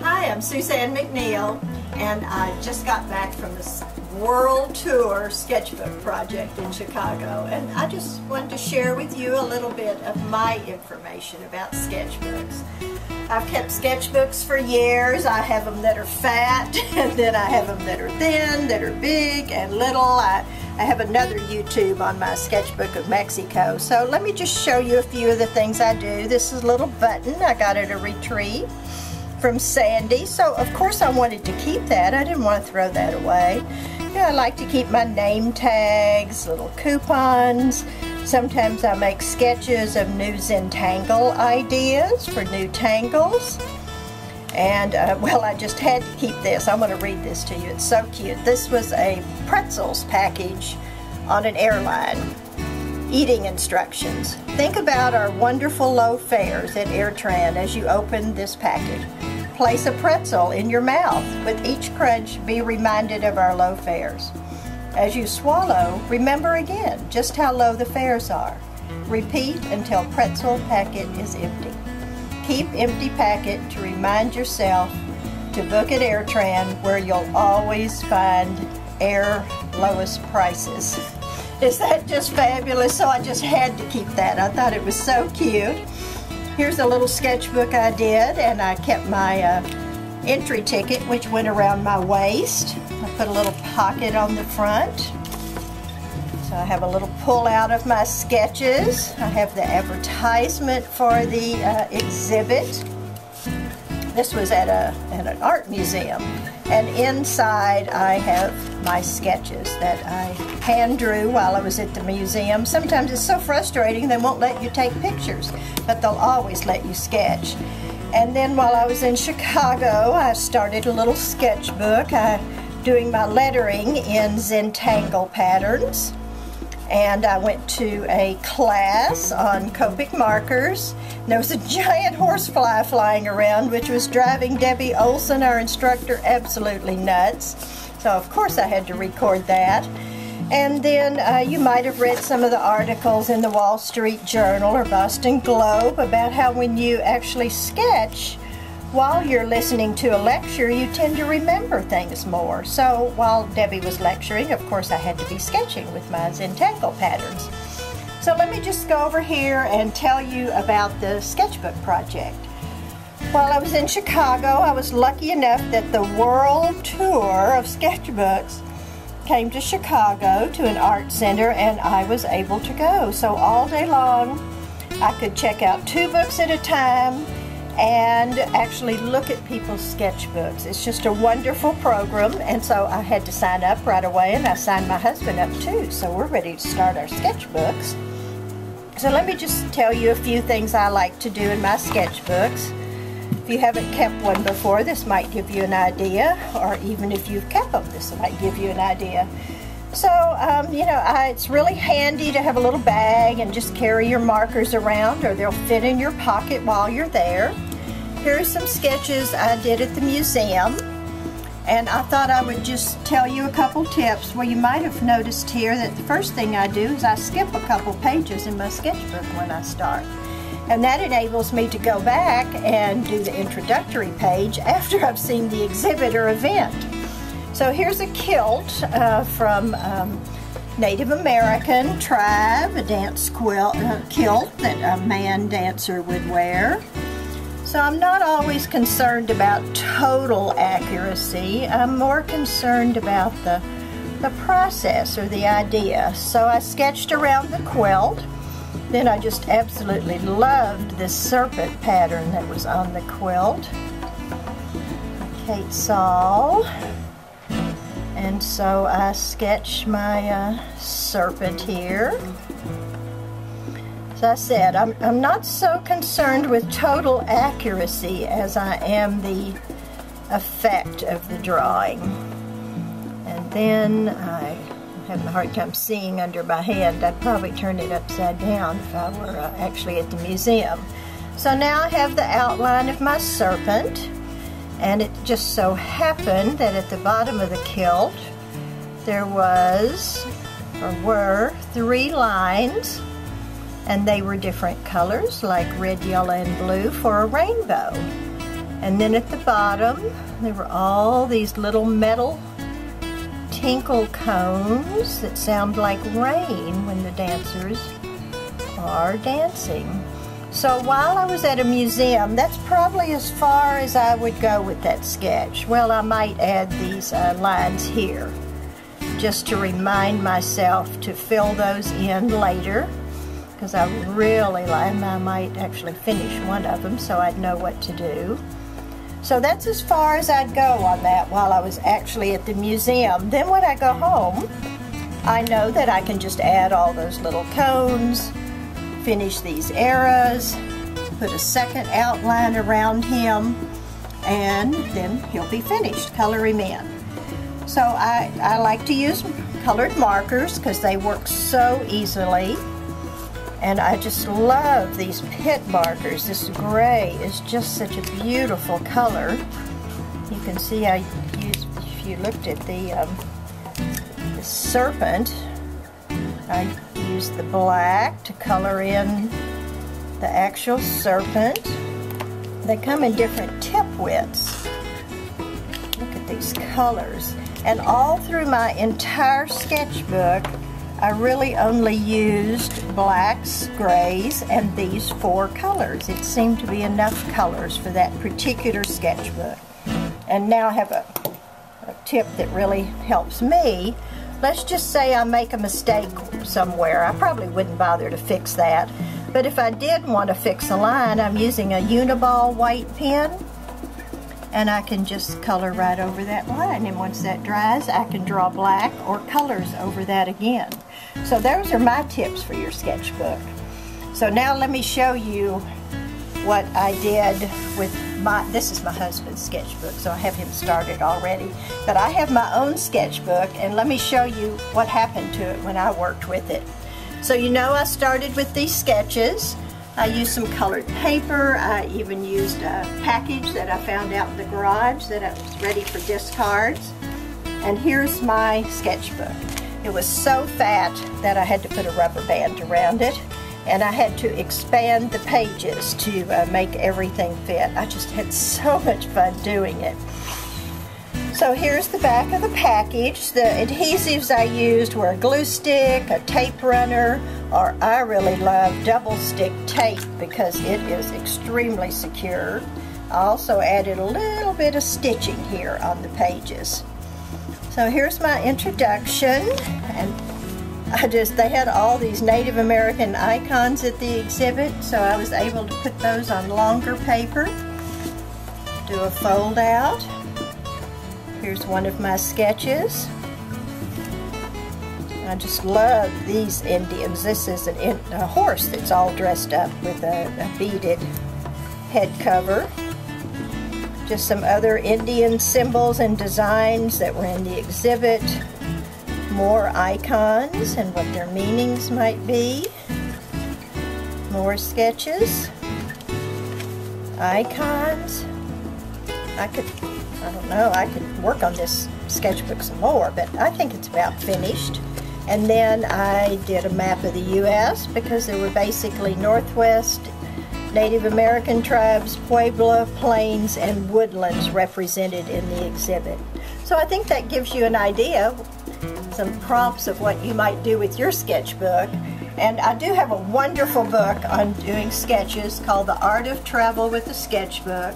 Hi, I'm Suzanne McNeill, and I just got back from this World Tour Sketchbook Project in Chicago, and I just wanted to share with you a little bit of my information about sketchbooks. I've kept sketchbooks for years. I have them that are fat, and then I have them that are thin, that are big and little. I have another YouTube on my Sketchbook of Mexico. So let me just show you a few of the things I do. This is a little button. I got it at a retreat from Sandy. So of course I wanted to keep that. I didn't want to throw that away. You know, I like to keep my name tags, little coupons. Sometimes I make sketches of new Zentangle ideas for new tangles. And, well, I just had to keep this. I'm going to read this to you. It's so cute. This was a pretzels package on an airline. Eating instructions. Think about our wonderful low fares at AirTran as you open this package. Place a pretzel in your mouth. With each crunch, be reminded of our low fares. As you swallow, remember again just how low the fares are. Repeat until pretzel packet is empty. Keep empty packet to remind yourself to book at AirTran, where you'll always find air lowest prices. Is that just fabulous? So I just had to keep that. I thought it was so cute. Here's a little sketchbook I did, and I kept my entry ticket, which went around my waist. I put a little pocket on the front. So I have a little pull out of my sketches. I have the advertisement for the exhibit. This was at an art museum. And inside I have my sketches that I hand drew while I was at the museum. Sometimes it's so frustrating they won't let you take pictures, but they'll always let you sketch. And then while I was in Chicago, I started a little sketchbook, doing my lettering in Zentangle patterns. And I went to a class on Pitt Markers. There was a giant horsefly flying around, which was driving Debbie Olson, our instructor, absolutely nuts. So of course I had to record that. And then you might have read some of the articles in the Wall Street Journal or Boston Globe about how when you actually sketch while you're listening to a lecture, you tend to remember things more. So while Debbie was lecturing, of course I had to be sketching with my Zentangle patterns. So let me just go over here and tell you about the Sketchbook Project. While I was in Chicago, I was lucky enough that the World Tour of Sketchbooks came to Chicago to an art center, and I was able to go. So all day long I could check out 2 books at a time and actually look at people's sketchbooks. It's just a wonderful program, and so I had to sign up right away, and I signed my husband up too, so we're ready to start our sketchbooks. So let me just tell you a few things I like to do in my sketchbooks. If you haven't kept one before, this might give you an idea, or even if you've kept them, this might give you an idea. So, you know, it's really handy to have a little bag and just carry your markers around, or they'll fit in your pocket while you're there. Here's some sketches I did at the museum, and I thought I would just tell you a couple tips. Well, you might have noticed here that the first thing I do is I skip a couple pages in my sketchbook when I start. And that enables me to go back and do the introductory page after I've seen the exhibit or event. So here's a kilt from Native American tribe, a dance kilt that a man dancer would wear. So I'm not always concerned about total accuracy. I'm more concerned about the process or the idea. So I sketched around the quilt. Then I just absolutely loved this serpent pattern that was on the quilt. Kate Saul. And so I sketched my serpent here. As I said, I'm not so concerned with total accuracy as I am the effect of the drawing. And then I'm having a hard time seeing under my hand. I'd probably turn it upside down if I were actually at the museum. So now I have the outline of my serpent. And it just so happened that at the bottom of the kilt there were 3 lines and they were different colors like red, yellow, and blue for a rainbow. And then at the bottom there were all these little metal tinkle cones that sound like rain when the dancers are dancing. So while I was at a museum, that's probably as far as I would go with that sketch. Well, I might add these lines here just to remind myself to fill those in later, because I really like them. I might actually finish one of them so I'd know what to do. So that's as far as I'd go on that while I was actually at the museum. Then when I go home, I know that I can just add all those little cones, finish these eras, put a second outline around him, and then he'll be finished, color him in. So I like to use colored markers because they work so easily. And I just love these Pitt markers. This gray is just such a beautiful color. You can see I used, if you looked at the serpent, I used the black to color in the actual serpent. They come in different tip widths. Look at these colors. And all through my entire sketchbook, I really only used blacks, grays, and these 4 colors. It seemed to be enough colors for that particular sketchbook. And now I have a tip that really helps me. Let's just say I make a mistake somewhere. I probably wouldn't bother to fix that. But if I did want to fix a line, I'm using a Uniball white pen, and I can just color right over that line. And once that dries, I can draw black or colors over that again. So those are my tips for your sketchbook. So now let me show you what I did with this is my husband's sketchbook, so I have him started already. But I have my own sketchbook, and let me show you what happened to it when I worked with it. So you know I started with these sketches. I used some colored paper. I even used a package that I found out in the garage that I was ready for discards. And here's my sketchbook. It was so fat that I had to put a rubber band around it, and I had to expand the pages to make everything fit. I just had so much fun doing it. So here's the back of the package. The adhesives I used were a glue stick, a tape runner, or I really love double stick tape because it is extremely secure. I also added a little bit of stitching here on the pages. So here's my introduction, and they had all these Native American icons at the exhibit, so I was able to put those on longer paper, do a fold out. Here's one of my sketches. I just love these Indians. This is a horse that's all dressed up with a beaded head cover. Just some other Indian symbols and designs that were in the exhibit. More icons and what their meanings might be. More sketches. Icons. I don't know, I could work on this sketchbook some more, but I think it's about finished. And then I did a map of the U.S. because there were basically Northwest Native American tribes, Pueblo, plains, and woodlands represented in the exhibit. So I think that gives you an idea, some prompts of what you might do with your sketchbook. And I do have a wonderful book on doing sketches called The Art of Travel with a Sketchbook.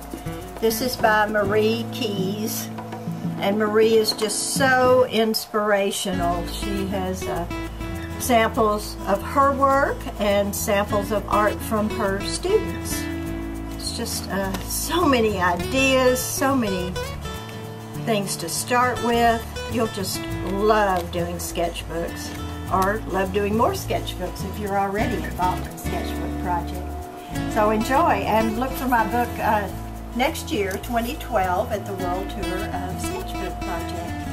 This is by Marie Keyes, and Marie is just so inspirational. She has samples of her work and samples of art from her students. It's just so many ideas, so many things to start with. You'll just love doing sketchbooks, or love doing more sketchbooks if you're already involved in Sketchbook Project. So enjoy, and look for my book next year, 2012, at the World Tour of Sketchbook Project.